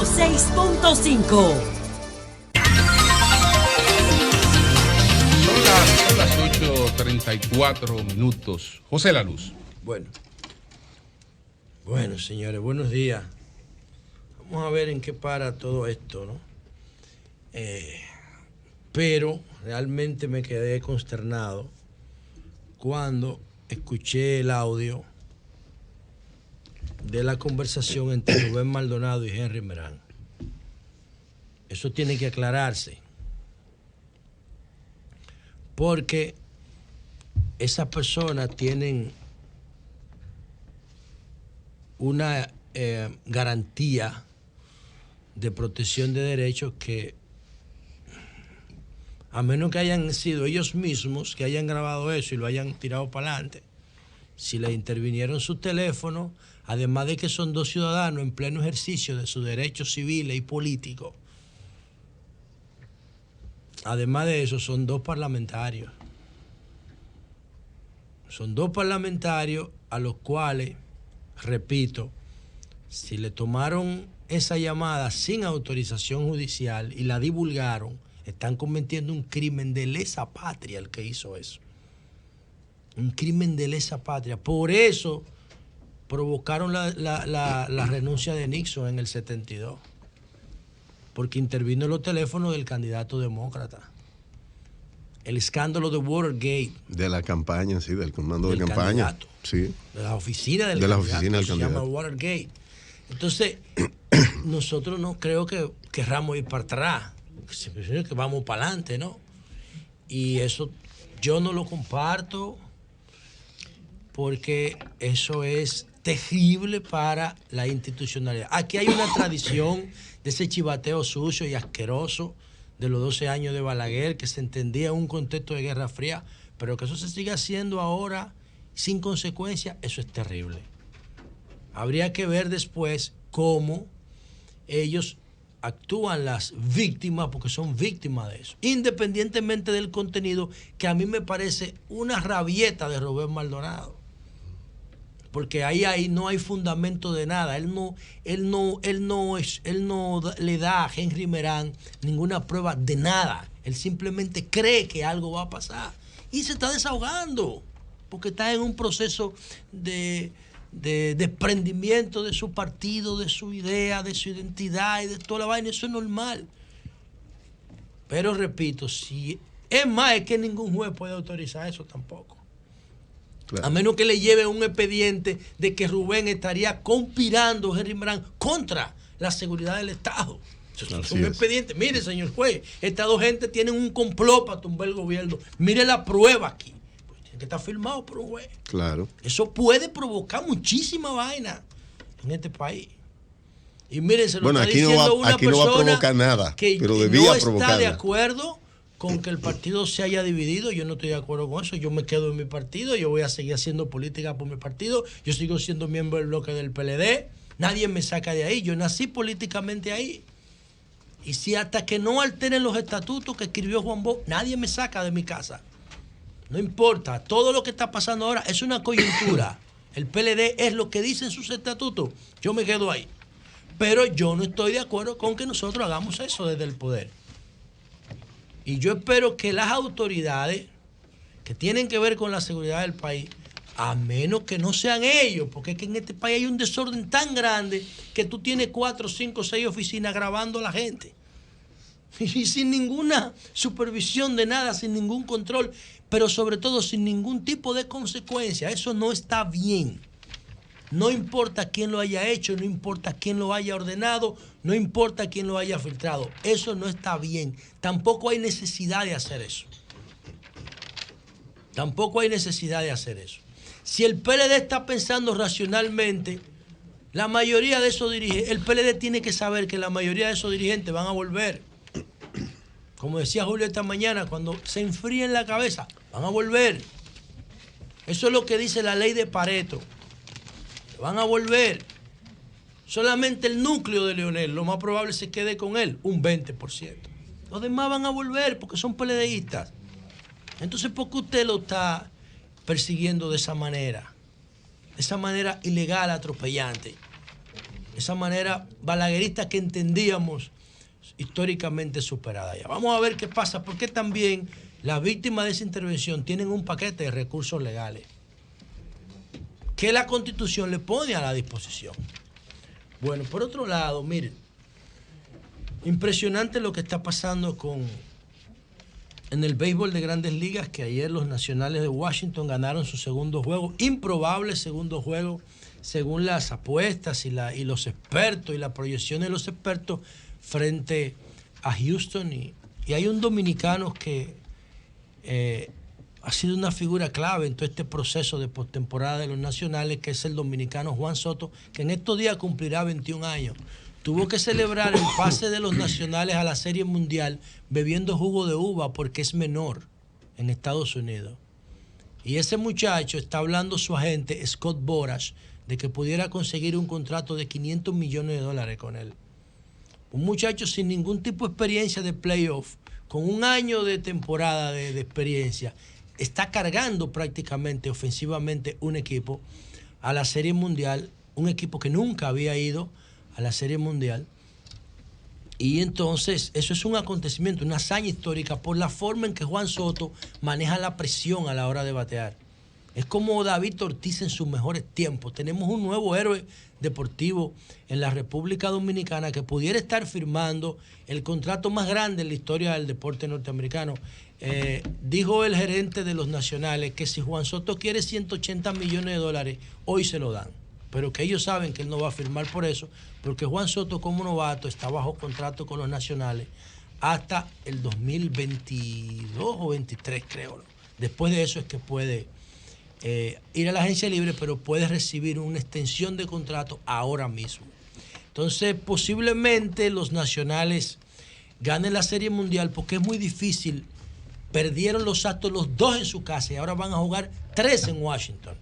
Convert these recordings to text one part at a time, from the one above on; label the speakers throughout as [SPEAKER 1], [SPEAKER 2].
[SPEAKER 1] 106.5.
[SPEAKER 2] Son las 8:34 minutos. José La Luz.
[SPEAKER 3] Bueno, señores, buenos días. Vamos a ver en qué para todo esto, ¿no? Pero realmente me quedé consternado cuando escuché el audio de la conversación entre Rubén Maldonado y Henry Merán. Eso tiene que aclararse, porque esas personas tienen una garantía de protección de derechos que, a menos que hayan sido ellos mismos que hayan grabado eso y lo hayan tirado para adelante, si le intervinieron su teléfono, además de que son dos ciudadanos en pleno ejercicio de sus derechos civiles y políticos, además de eso son dos parlamentarios. Son dos parlamentarios a los cuales, repito, si le tomaron esa llamada sin autorización judicial y la divulgaron, están cometiendo un crimen de lesa patria el que hizo eso. Un crimen de lesa patria. Por eso provocaron la renuncia de Nixon en el 72. Porque intervino en los teléfonos del candidato demócrata. El escándalo de Watergate.
[SPEAKER 4] De la campaña, sí, del comando de campaña.
[SPEAKER 3] Candidato,
[SPEAKER 4] sí.
[SPEAKER 3] De la oficina del
[SPEAKER 4] de
[SPEAKER 3] candidato.
[SPEAKER 4] La oficina del
[SPEAKER 3] se
[SPEAKER 4] candidato.
[SPEAKER 3] llama Watergate. Entonces, nosotros no creo que querramos ir para atrás. Que vamos para adelante, ¿no? Y eso yo no lo comparto porque eso es terrible para la institucionalidad. Aquí hay una tradición de ese chivateo sucio y asqueroso de los 12 años de Balaguer, que se entendía en un contexto de Guerra Fría, pero que eso se siga haciendo ahora sin consecuencia, eso es terrible. Habría que ver después cómo ellos actúan las víctimas, porque son víctimas de eso, independientemente del contenido, que a mí me parece una rabieta de Rubén Maldonado. Porque ahí no hay fundamento de nada. Él no le da a Henry Merán ninguna prueba de nada. Él simplemente cree que algo va a pasar y se está desahogando porque está en un proceso de desprendimiento de su partido, de su idea, de su identidad y de toda la vaina. Eso es normal. Pero repito, si es más, es que ningún juez puede autorizar eso tampoco. Claro. A menos que le lleve un expediente de que Rubén estaría conspirando, Henry Merán, contra la seguridad del Estado. Eso es un expediente. Mire, señor juez, estas dos gentes tienen un complot para tumbar el gobierno. Mire la prueba aquí. Pues tiene que estar firmado por un juez.
[SPEAKER 4] Claro.
[SPEAKER 3] Eso puede provocar muchísima vaina en este país. Y miren, se lo está
[SPEAKER 4] aquí
[SPEAKER 3] diciendo una
[SPEAKER 4] aquí no va a
[SPEAKER 3] persona
[SPEAKER 4] provocar nada,
[SPEAKER 3] que
[SPEAKER 4] pero
[SPEAKER 3] no está de acuerdo con que el partido se haya dividido. Yo no estoy de acuerdo con eso. Yo me quedo en mi partido, yo voy a seguir haciendo política por mi partido, yo sigo siendo miembro del bloque del PLD, nadie me saca de ahí, yo nací políticamente ahí. Y si hasta que no alteren los estatutos que escribió Juan Bosch, nadie me saca de mi casa. No importa, todo lo que está pasando ahora es una coyuntura. El PLD es lo que dicen sus estatutos, yo me quedo ahí. Pero yo no estoy de acuerdo con que nosotros hagamos eso desde el poder. Y yo espero que las autoridades que tienen que ver con la seguridad del país, a menos que no sean ellos, porque es que en este país hay un desorden tan grande que tú tienes 4, 5, 6 oficinas grabando a la gente. Y sin ninguna supervisión de nada, sin ningún control, pero sobre todo sin ningún tipo de consecuencia. Eso no está bien. No importa quién lo haya hecho, no importa quién lo haya ordenado, no importa quién lo haya filtrado. Eso no está bien. Tampoco hay necesidad de hacer eso. Tampoco hay necesidad de hacer eso. Si el PLD está pensando racionalmente, la mayoría de esos dirigentes, el PLD tiene que saber que la mayoría de esos dirigentes van a volver. Como decía Julio esta mañana, cuando se enfríen la cabeza, van a volver. Eso es lo que dice la ley de Pareto. Van a volver. Solamente el núcleo de Leonel, lo más probable se quede con él, un 20%. Los demás van a volver porque son PLDistas. Entonces, ¿por qué usted lo está persiguiendo de esa manera? De esa manera ilegal, atropellante. esa manera balaguerista que entendíamos históricamente superada ya. Vamos a ver qué pasa, porque también las víctimas de esa intervención tienen un paquete de recursos legales que la Constitución le pone a la disposición. Bueno, por otro lado, miren, impresionante lo que está pasando en el béisbol de Grandes Ligas, que ayer los Nacionales de Washington ganaron su segundo juego, improbable segundo juego, según las apuestas y los expertos y la proyección de los expertos frente a Houston. Y hay un dominicano que ha sido una figura clave en todo este proceso de postemporada de los Nacionales, que es el dominicano Juan Soto, que en estos días cumplirá 21 años. Tuvo que celebrar el pase de los Nacionales a la Serie Mundial bebiendo jugo de uva porque es menor en Estados Unidos. Y ese muchacho está hablando su agente, Scott Boras, de que pudiera conseguir un contrato de $500 millones con él. Un muchacho sin ningún tipo de experiencia de playoff, con un año de temporada de experiencia, está cargando prácticamente ofensivamente un equipo a la Serie Mundial, un equipo que nunca había ido a la Serie Mundial. Y entonces eso es un acontecimiento, una hazaña histórica por la forma en que Juan Soto maneja la presión a la hora de batear. Es como David Ortiz en sus mejores tiempos. Tenemos un nuevo héroe deportivo en la República Dominicana que pudiera estar firmando el contrato más grande en la historia del deporte norteamericano. Dijo el gerente de los Nacionales que si Juan Soto quiere $180 millones, hoy se lo dan. Pero que ellos saben que él no va a firmar por eso, porque Juan Soto como novato está bajo contrato con los Nacionales hasta el 2022 o 23, creo. Después de eso es que puede ir a la agencia libre, pero puede recibir una extensión de contrato ahora mismo. Entonces, posiblemente los Nacionales ganen la Serie Mundial porque es muy difícil. Perdieron los Astros los 2 en su casa y ahora van a jugar 3 en Washington.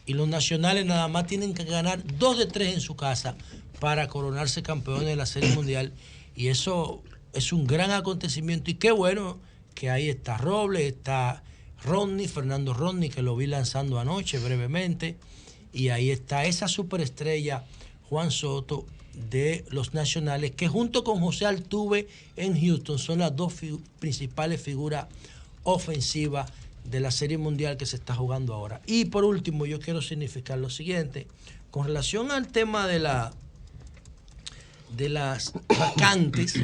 [SPEAKER 3] Y los Nacionales nada más tienen que ganar 2 de 3 en su casa para coronarse campeones de la Serie Mundial. Y eso es un gran acontecimiento. Y qué bueno que ahí está Robles, está Fernando Rodney, que lo vi lanzando anoche brevemente. Y ahí está esa superestrella Juan Soto de los Nacionales, que junto con José Altuve en Houston son las dos principales figuras ofensivas de la Serie Mundial que se está jugando ahora. Y por último, yo quiero significar lo siguiente. Con relación al tema de las vacantes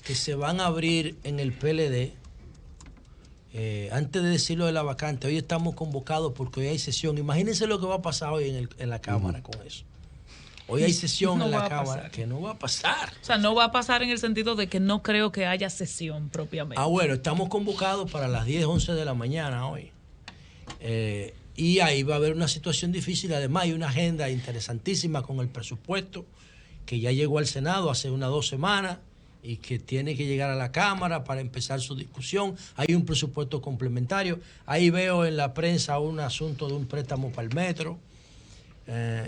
[SPEAKER 3] que se van a abrir en el PLD, antes de decirlo de la vacante, hoy estamos convocados porque hoy hay sesión. Imagínense lo que va a pasar hoy en la Cámara con eso. Hoy hay sesión en la Cámara que no va a pasar.
[SPEAKER 1] O sea, no va a pasar en el sentido de que no creo que haya sesión propiamente.
[SPEAKER 3] Bueno, estamos convocados para las 10, 11 de la mañana hoy. Y ahí va a haber una situación difícil. Además, hay una agenda interesantísima con el presupuesto que ya llegó al Senado hace unas 2 semanas y que tiene que llegar a la Cámara para empezar su discusión. Hay un presupuesto complementario. Ahí veo en la prensa un asunto de un préstamo para el metro.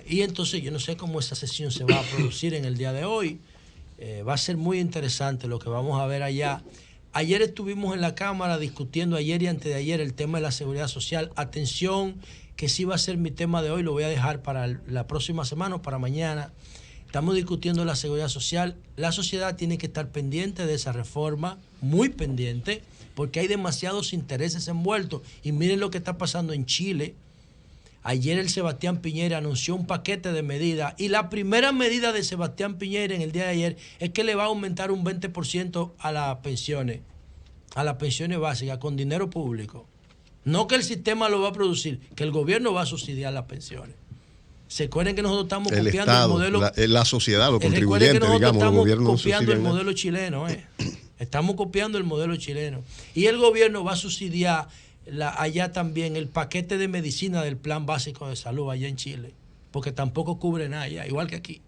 [SPEAKER 3] Y entonces yo no sé cómo esa sesión se va a producir en el día de hoy. Va a ser muy interesante lo que vamos a ver allá. Ayer estuvimos en la Cámara discutiendo, ayer y antes de ayer, el tema de la seguridad social. Atención, que sí va a ser mi tema de hoy, lo voy a dejar para la próxima semana o para mañana. Estamos discutiendo la seguridad social. La sociedad tiene que estar pendiente de esa reforma, muy pendiente, porque hay demasiados intereses envueltos. Y miren lo que está pasando en Chile. Ayer el Sebastián Piñera anunció un paquete de medidas y la primera medida de Sebastián Piñera en el día de ayer es que le va a aumentar un 20% a las pensiones básicas con dinero público. No que el sistema lo va a producir, que el gobierno va a subsidiar las pensiones. Se acuerdan que nosotros estamos copiando
[SPEAKER 4] Estado,
[SPEAKER 3] el modelo.
[SPEAKER 4] La sociedad, los contribuyentes, digamos, los gobiernos
[SPEAKER 3] estamos copiando el modelo chileno. Estamos copiando el modelo chileno. Y el gobierno va a subsidiar allá también el paquete de medicina del Plan Básico de Salud allá en Chile, porque tampoco cubre nada allá, igual que aquí.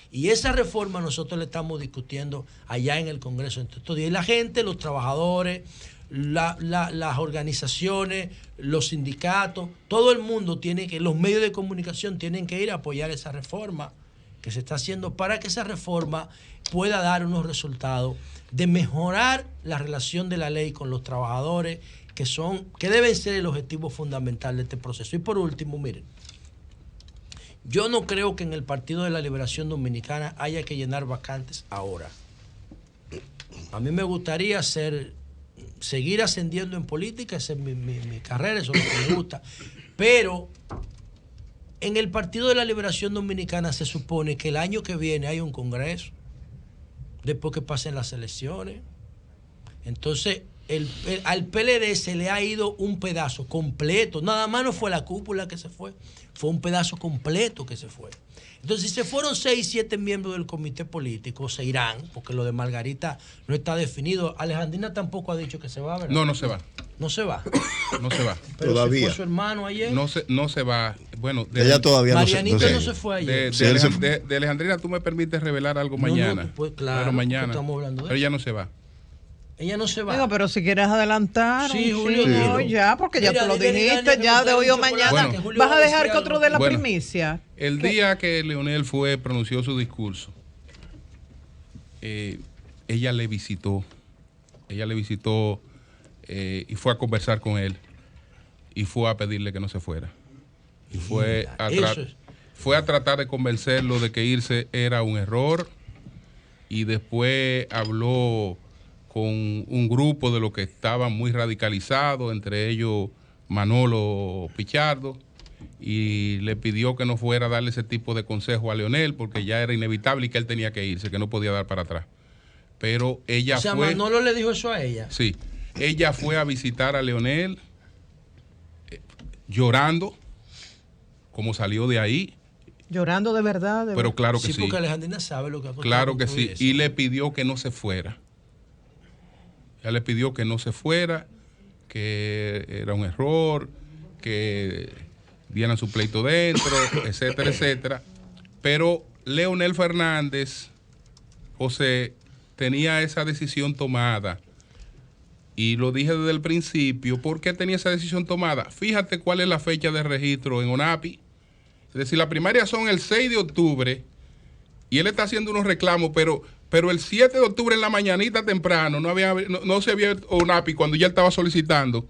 [SPEAKER 3] Y esa reforma nosotros la estamos discutiendo allá en el Congreso entre estos días. Y la gente, los trabajadores, las organizaciones, los sindicatos, todo el mundo los medios de comunicación tienen que ir a apoyar esa reforma que se está haciendo para que esa reforma pueda dar unos resultados de mejorar la relación de la ley con los trabajadores, que deben ser el objetivo fundamental de este proceso. Y por último, miren, Yo no creo que en el Partido de la Liberación Dominicana haya que llenar vacantes ahora. A mí me gustaría seguir ascendiendo en política, esa es mi carrera, eso es lo que me gusta. Pero en el Partido de la Liberación Dominicana se supone que el año que viene hay un congreso, después que pasen las elecciones. Entonces, al PLD se le ha ido un pedazo completo. Nada más no fue la cúpula que se fue, fue un pedazo completo que se fue. Entonces, si se fueron 6, 7 miembros del comité político, se irán, porque lo de Margarita no está definido. Alejandrina tampoco ha dicho que se va, ¿verdad?
[SPEAKER 2] No, no se va.
[SPEAKER 3] No se va.
[SPEAKER 2] No se va.
[SPEAKER 3] Pero
[SPEAKER 4] todavía.
[SPEAKER 3] se fue su hermano ayer.
[SPEAKER 2] No se va. Bueno,
[SPEAKER 4] ella todavía
[SPEAKER 3] Marianita
[SPEAKER 4] no se
[SPEAKER 3] fue ayer.
[SPEAKER 2] De Alejandrina, tú me permites revelar algo mañana.
[SPEAKER 3] No, pues claro,
[SPEAKER 2] pero mañana.
[SPEAKER 3] estamos hablando de
[SPEAKER 2] pero
[SPEAKER 3] eso.
[SPEAKER 2] ella no se va.
[SPEAKER 3] Ella no se va.
[SPEAKER 5] Digo, pero si quieres adelantar,
[SPEAKER 3] Sí, Julio,
[SPEAKER 5] no,
[SPEAKER 3] dilo.
[SPEAKER 5] ya, porque ya
[SPEAKER 3] Mira,
[SPEAKER 5] tú lo
[SPEAKER 3] dile,
[SPEAKER 5] dijiste,
[SPEAKER 3] Dani,
[SPEAKER 5] ya
[SPEAKER 3] que
[SPEAKER 5] de hoy o
[SPEAKER 3] un chocolate,
[SPEAKER 5] mañana.
[SPEAKER 3] que Julio
[SPEAKER 5] ¿Vas
[SPEAKER 3] va
[SPEAKER 5] a
[SPEAKER 3] a
[SPEAKER 5] dejar
[SPEAKER 3] decir
[SPEAKER 5] que otro de la
[SPEAKER 2] Bueno,
[SPEAKER 5] primicia?
[SPEAKER 2] El día que Leonel pronunció su discurso, ella le visitó y fue a conversar con él y fue a pedirle que no se fuera. Y fue a tratar de convencerlo de que irse era un error, y después habló con un grupo de los que estaban muy radicalizados, entre ellos Manolo Pichardo, y le pidió que no fuera a darle ese tipo de consejo a Leonel porque ya era inevitable y que él tenía que irse, que no podía dar para atrás. Pero ella fue...
[SPEAKER 3] Manolo le dijo eso a ella.
[SPEAKER 2] Sí, ella fue a visitar a Leonel llorando, como salió de ahí.
[SPEAKER 5] Llorando de verdad.
[SPEAKER 2] Pero claro que sí.
[SPEAKER 3] Sí, porque Alejandrina sabe lo que ha pasado.
[SPEAKER 2] Claro que sí. Y le pidió que no se fuera. Ella le pidió que no se fuera, que era un error, que dieran su pleito dentro, etcétera, etcétera. Pero Leonel Fernández, José, tenía esa decisión tomada. Y lo dije desde el principio. ¿Por qué tenía esa decisión tomada? Fíjate cuál es la fecha de registro en ONAPI. Es decir, las primarias son el 6 de octubre y él está haciendo unos reclamos, pero el 7 de octubre en la mañanita temprano no se había ONAPI cuando ya estaba solicitando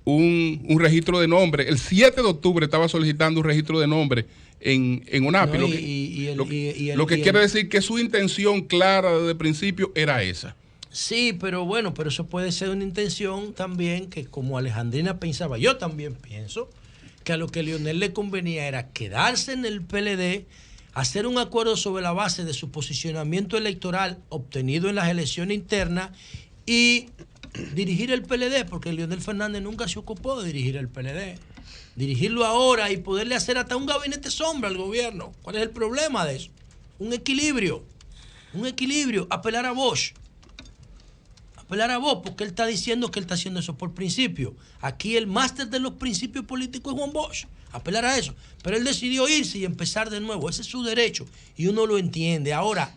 [SPEAKER 2] un registro de nombre. El 7 de octubre estaba solicitando un registro de nombre en ONAPI. Lo que quiere decir que su intención clara desde el principio era esa.
[SPEAKER 3] Sí, pero bueno, pero eso puede ser una intención también que, como Alejandrina pensaba, yo también pienso que a lo que Leonel le convenía era quedarse en el PLD, hacer un acuerdo sobre la base de su posicionamiento electoral obtenido en las elecciones internas y dirigir el PLD, porque Leonel Fernández nunca se ocupó de dirigir el PLD. Dirigirlo ahora y poderle hacer hasta un gabinete sombra al gobierno. ¿Cuál es el problema de eso? Un equilibrio, apelar a Bosch. Apelar a Bosch, porque él está diciendo que él está haciendo eso por principio. Aquí el máster de los principios políticos es Juan Bosch. Apelar a eso. Pero él decidió irse y empezar de nuevo. Ese es su derecho y uno lo entiende. Ahora,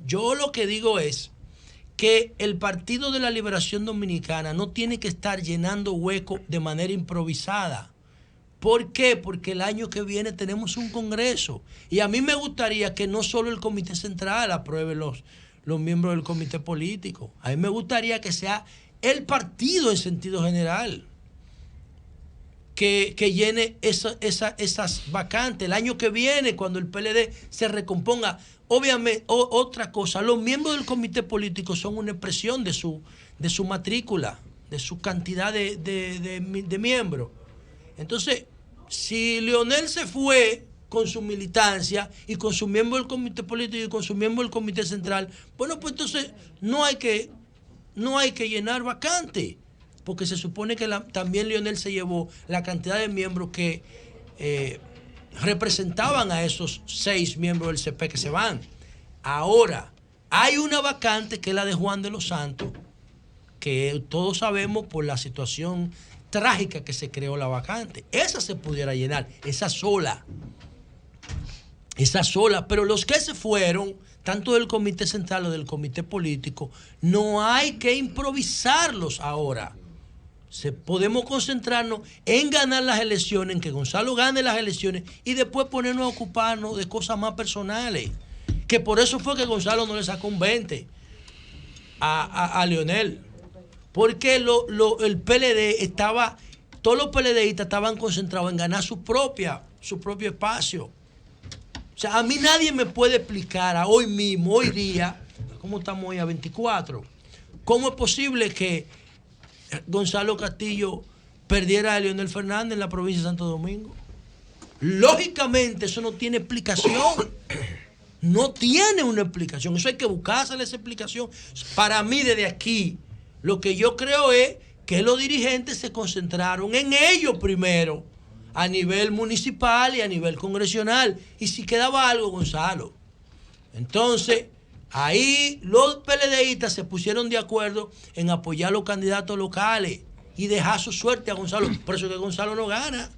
[SPEAKER 3] yo lo que digo es que el Partido de la Liberación Dominicana no tiene que estar llenando huecos de manera improvisada. ¿Por qué? Porque el año que viene tenemos un congreso. Y a mí me gustaría que no solo el Comité Central apruebe los miembros del comité político. A mí me gustaría que sea el partido en sentido general que llene esas vacantes. El año que viene, cuando el PLD se recomponga, obviamente, otra cosa, los miembros del comité político son una expresión de su matrícula, de su cantidad de miembros. Entonces, si Leonel se fue con su militancia y con su miembro del comité político y con su miembro del comité central, bueno, pues entonces no hay que llenar vacante, porque se supone que también Leonel se llevó la cantidad de miembros que representaban a esos 6 miembros del CP que se van. Ahora, hay una vacante que es la de Juan de los Santos, que todos sabemos por la situación trágica que se creó la vacante. Esa se pudiera llenar, esa sola, pero los que se fueron, tanto del comité central o del comité político, no hay que improvisarlos ahora. Podemos concentrarnos en ganar las elecciones, en que Gonzalo gane las elecciones y después ponernos a ocuparnos de cosas más personales. Que por eso fue que Gonzalo no le sacó un 20 a Leonel. Porque el PLD todos los PLDistas estaban concentrados en ganar su propio espacio. O sea, a mí nadie me puede explicar a hoy mismo, hoy día, ¿cómo estamos hoy a 24? ¿Cómo es posible que Gonzalo Castillo perdiera a Leonel Fernández en la provincia de Santo Domingo? Lógicamente eso no tiene explicación. No tiene una explicación. Eso hay que buscársele esa explicación. Para mí, desde aquí, lo que yo creo es que los dirigentes se concentraron en ellos primero, a nivel municipal y a nivel congresional. Y si quedaba algo, Gonzalo. Entonces, ahí los PLDistas se pusieron de acuerdo en apoyar a los candidatos locales y dejar su suerte a Gonzalo. Por eso que Gonzalo no gana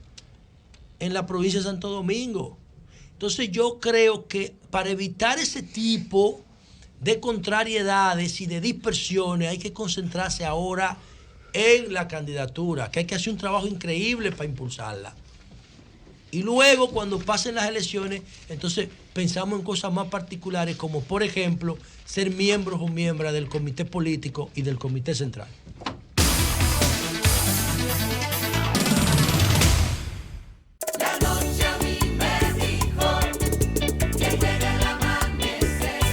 [SPEAKER 3] en la provincia de Santo Domingo. Entonces yo creo que para evitar ese tipo de contrariedades y de dispersiones hay que concentrarse ahora en la candidatura, que hay que hacer un trabajo increíble para impulsarla. Y luego, cuando pasen las elecciones, entonces pensamos en cosas más particulares, como por ejemplo ser miembros o miembros del comité político y del comité central.